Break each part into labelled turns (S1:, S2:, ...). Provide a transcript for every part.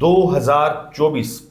S1: 2024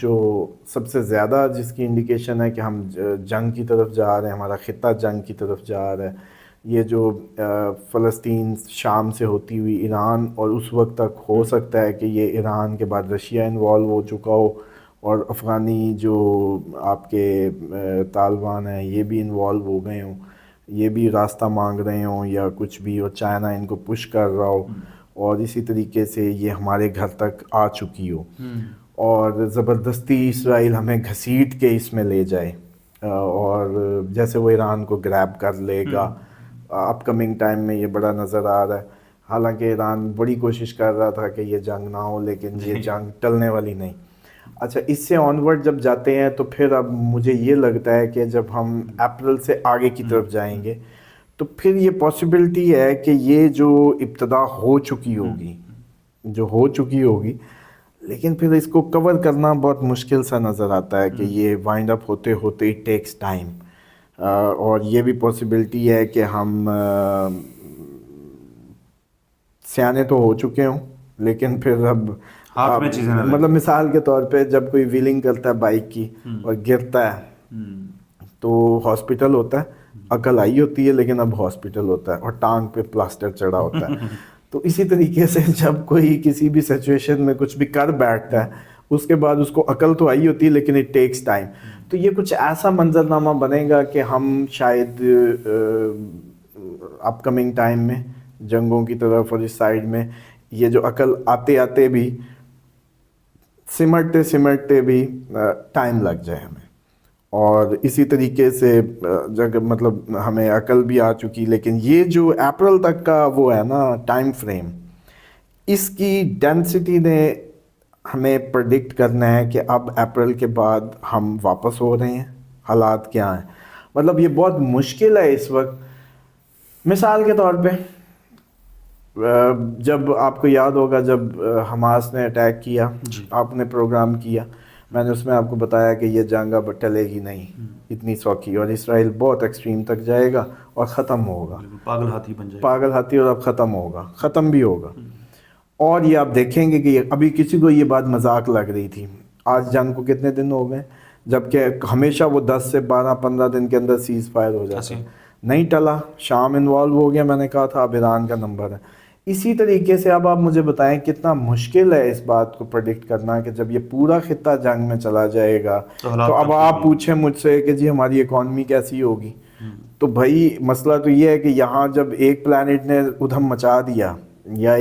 S2: جو سب سے زیادہ جس کی انڈیکیشن ہے کہ ہم جنگ کی طرف جا رہے ہیں، ہمارا خطہ جنگ کی طرف جا رہا ہے، یہ جو فلسطین شام سے ہوتی ہوئی ایران، اور اس وقت تک ہو سکتا ہے کہ یہ ایران کے بعد رشیا انوالو ہو چکا ہو، اور افغانی جو آپ کے طالبان ہیں یہ بھی انوالو ہو گئے ہوں، یہ بھی راستہ مانگ رہے ہوں یا کچھ بھی، اور چائنا ان کو پش کر رہا ہو، اور اسی طریقے سے یہ ہمارے گھر تک آ چکی ہو، اور زبردستی اسرائیل ہمیں گھسیٹ کے اس میں لے جائے، اور جیسے وہ ایران کو گریب کر لے گا اپ کمنگ ٹائم میں، یہ بڑا نظر آ رہا ہے۔ حالانکہ ایران بڑی کوشش کر رہا تھا کہ یہ جنگ نہ ہو، لیکن یہ جنگ ٹلنے والی نہیں۔ اچھا، اس سے آنورڈ جب جاتے ہیں تو پھر اب مجھے یہ لگتا ہے کہ جب ہم اپریل سے آگے کی طرف جائیں گے تو پھر یہ پاسبلٹی ہے کہ یہ جو ابتدا ہو چکی ہوگی، لیکن پھر اس کو کور کرنا بہت مشکل سا نظر آتا ہے کہ یہ وائنڈ اپ ہوتے ہوتے اٹ ٹیکس ٹائم، اور یہ بھی پاسبلٹی ہے کہ ہم سیانے تو ہو چکے ہوں، لیکن پھر اب
S1: ہاتھ میں چیزیں نہ لگیں۔
S2: مطلب مثال کے طور پہ جب کوئی ویلنگ کرتا ہے بائک کی اور گرتا ہے تو ہاسپٹل ہوتا ہے، عقل آئی ہوتی ہے لیکن اب ہاسپٹل ہوتا ہے، اور ٹانگ پہ پلاسٹر چڑھا ہوتا ہے۔ تو اسی طریقے سے جب کوئی کسی بھی سچویشن میں کچھ بھی کر بیٹھتا ہے، اس کے بعد اس کو عقل تو آئی ہوتی ہے لیکن اٹ ٹیکس ٹائم۔ تو یہ کچھ ایسا منظرنامہ بنے گا کہ ہم شاید اپ کمنگ ٹائم میں جنگوں کی طرف اور اس سائڈ میں یہ جو عقل آتے آتے بھی سمٹتے بھی ٹائم لگ جائے ہمیں، اور اسی طریقے سے جب مطلب ہمیں عقل بھی آ چکی، لیکن یہ جو اپریل تک کا وہ ہے نا ٹائم فریم، اس کی ڈینسٹی نے ہمیں پرڈکٹ کرنا ہے کہ اب اپریل کے بعد ہم واپس ہو رہے ہیں، حالات کیا ہیں۔ مطلب یہ بہت مشکل ہے اس وقت۔ مثال کے طور پہ جب آپ کو یاد ہوگا جب حماس نے اٹیک کیا، آپ نے پروگرام کیا، میں نے اس میں آپ کو بتایا کہ یہ جنگ اب ٹلے گی نہیں اتنی سوکھی، اور اسرائیل بہت ایکسٹریم تک جائے گا اور ختم ہوگا،
S1: پاگل ہاتھی بن جائے گا،
S2: پاگل ہاتھی، اور اب ختم بھی ہوگا۔ اور یہ آپ دیکھیں گے کہ ابھی کسی کو یہ بات مذاق لگ رہی تھی، آج جنگ کو کتنے دن ہو گئے، جبکہ ہمیشہ وہ 10 سے 12-15 دن کے اندر سیز فائر ہو جاتا ہے، نہیں ٹلا، شام انوالو ہو گیا، میں نے کہا تھا اب ایران کا نمبر ہے۔ اسی طریقے سے اب آپ مجھے بتائیں کتنا مشکل ہے اس بات کو پریڈکٹ کرنا کہ جب یہ پورا خطہ جنگ میں چلا جائے گا تو اب آپ پوچھیں مجھ سے کہ جی ہماری اکانومی کیسی ہوگی، تو بھائی مسئلہ تو یہ ہے کہ یہاں جب ایک پلانٹ نے ادھم مچا دیا یا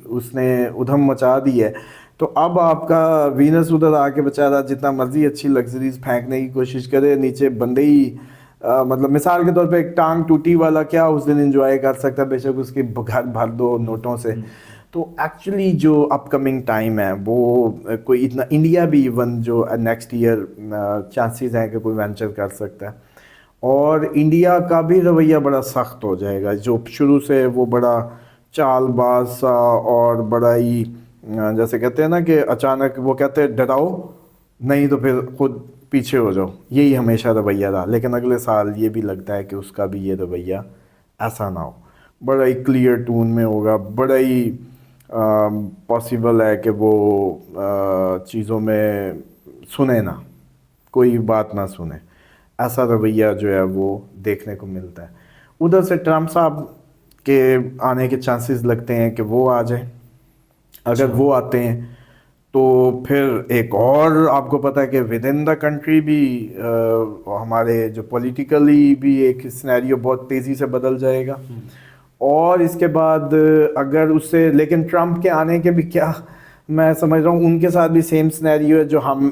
S2: اس نے ادھم مچا دی ہے، تو اب آپ کا وینس ادھر آ کے بیچارہ جتنا مرضی اچھی لگژریز پھینکنے کی کوشش کرے، نیچے بندے ہی مطلب مثال کے طور پہ ایک ٹانگ ٹوٹی والا کیا اس دن انجوائے کر سکتا ہے، بے شک اس کی گھر بھر دو نوٹوں سے۔ تو ایکچولی جو اپ کمنگ ٹائم ہے وہ کوئی اتنا، انڈیا بھی ایون جو نیکسٹ ایئر چانسز ہیں کہ کوئی وینچر کر سکتا ہے، اور انڈیا کا بھی رویہ بڑا سخت ہو جائے گا، جو شروع سے وہ بڑا چال باز سا اور بڑا ہی جیسے کہتے ہیں نا کہ اچانک وہ کہتے ہیں ڈراؤ نہیں تو پھر خود پیچھے ہو جاؤ، یہی ہمیشہ رویہ رہا، لیکن اگلے سال یہ بھی لگتا ہے کہ اس کا بھی یہ رویہ ایسا نہ ہو، بڑا ہی کلیئر ٹون میں ہوگا، بڑا ہی پاسبل ہے کہ وہ چیزوں میں سنے نہ، کوئی بات نہ سنے، ایسا رویہ جو ہے وہ دیکھنے کو ملتا ہے۔ ادھر سے ٹرمپ صاحب کے آنے کے چانسز لگتے ہیں کہ وہ آ جائیں، اگر وہ آتے ہیں تو پھر ایک اور آپ کو پتہ ہے کہ ود ان دا کنٹری بھی ہمارے جو پولیٹیکلی بھی ایک سینیریو بہت تیزی سے بدل جائے گا، اور اس کے بعد اگر اس سے، لیکن ٹرمپ کے آنے کے بھی کیا میں سمجھ رہا ہوں ان کے ساتھ بھی سیم سینیریو ہے جو ہم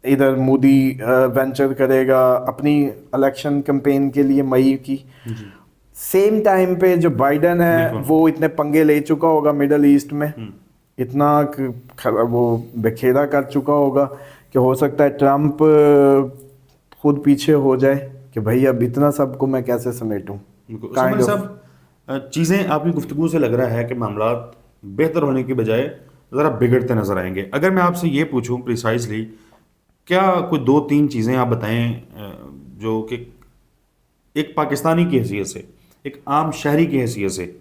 S2: ادھر مودی وینچر کرے گا اپنی الیکشن کمپین کے لیے مئی کی، سیم ٹائم پہ جو بائیڈن ہے وہ اتنے پنگے لے چکا ہوگا مڈل ایسٹ میں، اتنا وہ بکھیرا کر چکا ہوگا کہ ہو سکتا ہے ٹرمپ خود پیچھے ہو جائے کہ بھائی اب اتنا سب کو میں کیسے سمیٹوں۔
S1: چیزیں آپ کی گفتگو سے لگ رہا ہے کہ معاملات بہتر ہونے کی بجائے ذرا بگڑتے نظر آئیں گے۔ اگر میں آپ سے یہ پوچھوں پریسائزلی، کیا کوئی 2-3 چیزیں آپ بتائیں جو کہ ایک پاکستانی کی حیثیت سے، ایک عام شہری کی حیثیت سے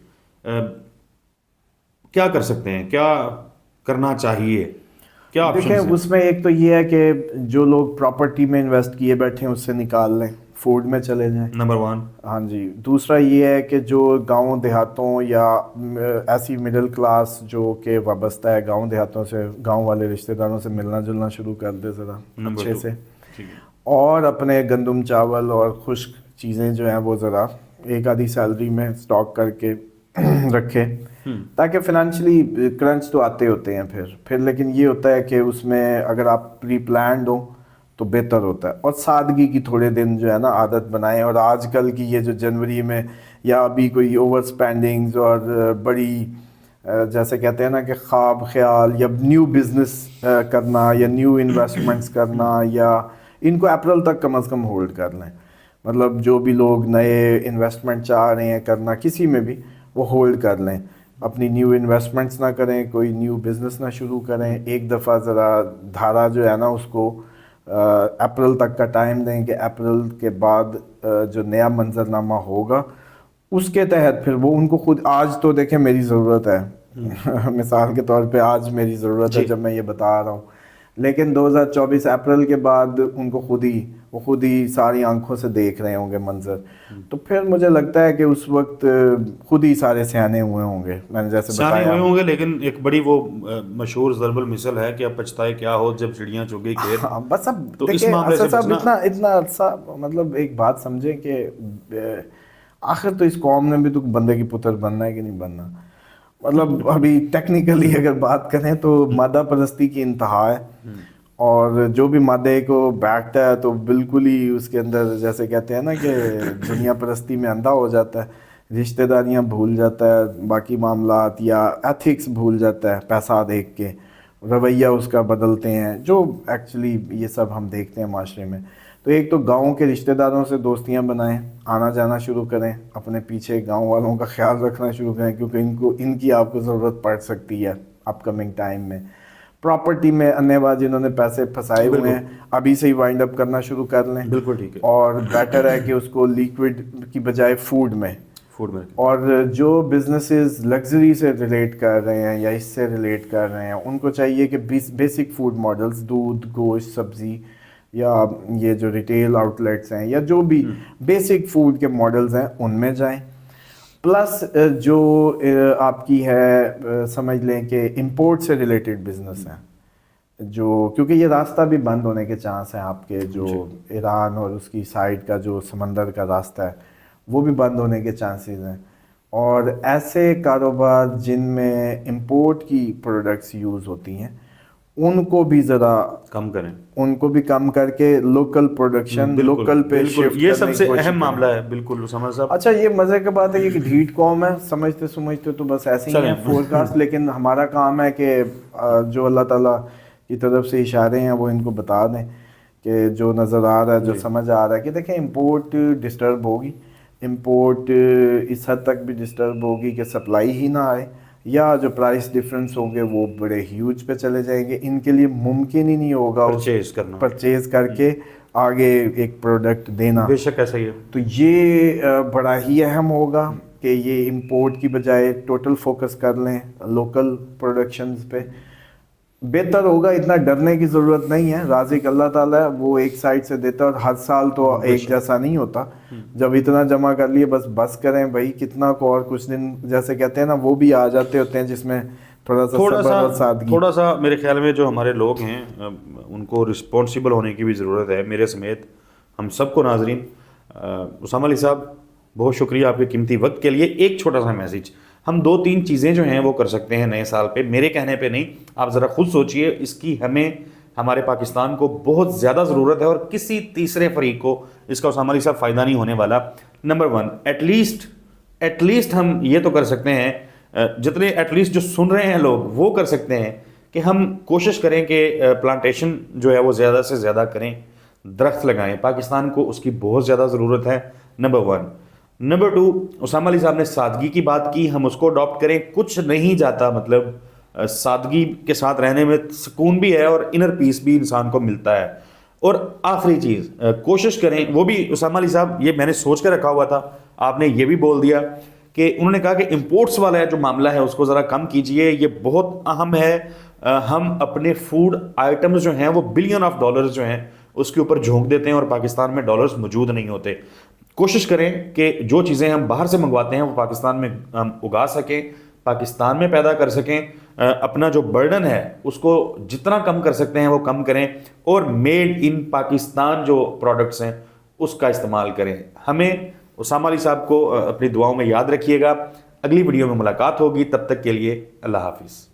S1: کیا کر سکتے ہیں، کیا کرنا چاہیے، کیا آپشن
S2: دیکھیں اس میں ایک تو یہ ہے کہ جو لوگ پراپرٹی میں انویسٹ کیے بیٹھے ہیں اس سے نکال لیں, فوڈ میں چلے جائیں,
S1: نمبر 1.
S2: ہاں جی. دوسرا یہ ہے کہ جو گاؤں دیہاتوں یا ایسی مڈل کلاس جو کہ وابستہ ہے گاؤں دیہاتوں سے, گاؤں والے رشتہ داروں سے ملنا جلنا شروع کر دے ذرا اچھے سے, اور اپنے گندم چاول اور خشک چیزیں جو ہیں وہ ذرا ایک آدھی سیلری میں اسٹاک کر کے رکھے, تاکہ فنانشلی کرنچ تو آتے ہوتے ہیں پھر لیکن یہ ہوتا ہے کہ اس میں اگر آپ پری پلانڈ ہو تو بہتر ہوتا ہے. اور سادگی کی تھوڑے دن جو ہے نا عادت بنائیں, اور آج کل کی یہ جو جنوری میں یا ابھی کوئی اوور سپینڈنگز اور بڑی جیسے کہتے ہیں نا کہ خواب خیال یا نیو بزنس کرنا یا نیو انویسٹمنٹس کرنا, یا ان کو اپریل تک کم از کم ہولڈ کر لیں. مطلب جو بھی لوگ نئے انویسٹمنٹ چاہ رہے ہیں کرنا کسی میں بھی, وہ ہولڈ کر لیں, اپنی نیو انویسٹمنٹس نہ کریں, کوئی نیو بزنس نہ شروع کریں. ایک دفعہ ذرا دھارا جو ہے نا اس کو اپریل تک کا ٹائم دیں کہ اپریل کے بعد جو نیا منظرنامہ ہوگا اس کے تحت پھر وہ ان کو خود, آج تو دیکھیں میری ضرورت ہے مثال کے طور پہ آج میری ضرورت ہے جب میں یہ بتا رہا ہوں, لیکن 2024 اپریل کے بعد ان کو خود ہی ساری آنکھوں سے دیکھ رہے ہوں گے منظر, تو پھر مجھے لگتا ہے کہ اس وقت خود ہی سارے سیانے ہوئے ہوں گے. میں نے جیسے
S1: سیانے ہوئے ہوں گے, لیکن ایک بڑی وہ مشہور ضرب المثل ہے کہ اب پچھتائے کیا ہو جب چڑیاں چگ گئی کھیت.
S2: بس اب
S1: تو اس معاملے سے
S2: اتنا عرصہ, مطلب ایک بات سمجھیں کہ آخر تو اس قوم نے بھی تو بندے کی پتر بننا ہے کہ نہیں بننا. مطلب ابھی ٹیکنیکلی اگر بات کریں تو مادہ پرستی کی انتہا ہے, اور جو بھی مادے کو بیٹھتا ہے تو بالکل ہی اس کے اندر جیسے کہتے ہیں نا کہ دنیا پرستی میں اندھا ہو جاتا ہے, رشتہ داریاں بھول جاتا ہے, باقی معاملات یا ایتھکس بھول جاتا ہے, پیسہ دیکھ کے رویہ اس کا بدلتے ہیں, جو ایکچولی یہ سب ہم دیکھتے ہیں معاشرے میں. تو ایک تو گاؤں کے رشتہ داروں سے دوستیاں بنائیں, آنا جانا شروع کریں, اپنے پیچھے گاؤں والوں کا خیال رکھنا شروع کریں, کیونکہ ان کی آپ کو ضرورت پڑ سکتی ہے اپ کمنگ ٹائم میں. پراپرٹی میں اننے بعد جنہوں نے پیسے پھنسائے ہوئے ہیں ابھی سے ہی وائنڈ اپ کرنا شروع کر لیں.
S1: بالکل ٹھیک ہے.
S2: اور بیٹر ہے کہ اس کو لیکوڈ کی بجائے فوڈ میں. اور جو بزنسز لگژری سے ریلیٹ کر رہے ہیں یا اس سے ریلیٹ کر رہے ہیں ان کو چاہیے کہ بیسک فوڈ ماڈلز, دودھ, گوشت, سبزی, یا یہ جو ریٹیل آؤٹ لیٹس ہیں یا جو بھی بیسک فوڈ کے ماڈلز ہیں ان میں جائیں. پلس جو آپ کی ہے سمجھ لیں کہ امپورٹ سے ریلیٹڈ بزنس ہیں, جو کیونکہ یہ راستہ بھی بند ہونے کے چانس ہیں آپ کے, جو ایران اور اس کی سائڈ کا جو سمندر کا راستہ ہے وہ بھی بند ہونے کے چانسز ہیں. اور ایسے کاروبار جن میں امپورٹ کی پروڈکٹس یوز ہوتی ہیں ان کو بھی ذرا
S1: کم کریں,
S2: ان کو بھی کم کر کے لوکل پروڈکشن لوکل پہ شفٹ,
S1: یہ سب سے اہم معاملہ ہے. بالکل اسامہ صاحب.
S2: اچھا یہ مزے کی بات ہے کہ ڈھیٹ قوم ہے, سمجھتے تو بس ایسے ہی ہیں فور کاسٹ, لیکن ہمارا کام ہے کہ جو اللہ تعالیٰ کی طرف سے اشارے ہیں وہ ان کو بتا دیں کہ جو نظر آ رہا ہے, جو سمجھ آ رہا ہے کہ دیکھیں امپورٹ ڈسٹرب ہوگی, امپورٹ اس حد تک بھی ڈسٹرب ہوگی کہ سپلائی ہی نہ آئے, یا جو پرائس ڈفرینس ہوں گے وہ بڑے ہیوج پہ چلے جائیں گے. ان کے لیے ممکن ہی نہیں ہوگا پرچیز کر کے آگے ایک پروڈکٹ دینا.
S1: بے شک ایسا ہی ہے.
S2: تو یہ بڑا ہی اہم ہوگا کہ یہ امپورٹ کی بجائے ٹوٹل فوکس کر لیں لوکل پروڈکشنز پہ, بہتر ہوگا. اتنا ڈرنے کی ضرورت نہیں ہے, رازق اللہ تعالیٰ ہے, وہ ایک سائڈ سے دیتا ہے, اور ہر سال تو ایک جیسا نہیں ہوتا. جب اتنا جمع کر لیے بس کریں بھائی کتنا کو, اور کچھ دن جیسے کہتے ہیں نا وہ بھی آ جاتے ہوتے ہیں جس میں تھوڑا
S1: سا میرے خیال میں جو ہمارے لوگ ہیں ان کو رسپانسیبل ہونے کی بھی ضرورت ہے, میرے سمیت ہم سب کو. ناظرین, اسامہ علی صاحب بہت شکریہ آپ کے قیمتی وقت کے لیے. ایک چھوٹا سا میسیج, ہم 2-3 چیزیں جو ہیں وہ کر سکتے ہیں نئے سال پہ, میرے کہنے پہ نہیں, آپ ذرا خود سوچئے, اس کی ہمیں ہمارے پاکستان کو بہت زیادہ ضرورت ہے, اور کسی تیسرے فریق کو اس کا اسامہ علی صاحب فائدہ نہیں ہونے والا. نمبر 1, ایٹ لیسٹ ہم یہ تو کر سکتے ہیں, جتنے ایٹ لیسٹ جو سن رہے ہیں لوگ وہ کر سکتے ہیں کہ ہم کوشش کریں کہ پلانٹیشن جو ہے وہ زیادہ سے زیادہ کریں, درخت لگائیں. پاکستان کو اس کی بہت زیادہ ضرورت ہے. نمبر 1. نمبر 2, اسامہ علی صاحب نے سادگی کی بات کی, ہم اس کو اڈاپٹ کریں. کچھ نہیں جاتا, مطلب سادگی کے ساتھ رہنے میں سکون بھی ہے اور انر پیس بھی انسان کو ملتا ہے. اور آخری چیز, کوشش کریں, وہ بھی اسامہ علی صاحب یہ میں نے سوچ کے رکھا ہوا تھا, آپ نے یہ بھی بول دیا کہ انہوں نے کہا کہ امپورٹس والا جو معاملہ ہے اس کو ذرا کم کیجئے, یہ بہت اہم ہے. ہم اپنے فوڈ آئٹمز جو ہیں وہ بلین آف ڈالرز جو ہیں اس کے اوپر جھونک دیتے ہیں اور پاکستان میں ڈالرز موجود نہیں ہوتے. کوشش کریں کہ جو چیزیں ہم باہر سے منگواتے ہیں وہ پاکستان میں ہم اگا سکیں, پاکستان میں پیدا کر سکیں. اپنا جو برڈن ہے اس کو جتنا کم کر سکتے ہیں وہ کم کریں, اور میڈ ان پاکستان جو پروڈکٹس ہیں اس کا استعمال کریں. ہمیں اسامہ علی صاحب کو اپنی دعاؤں میں یاد رکھیے گا. اگلی ویڈیو میں ملاقات ہوگی, تب تک کے لیے اللہ حافظ.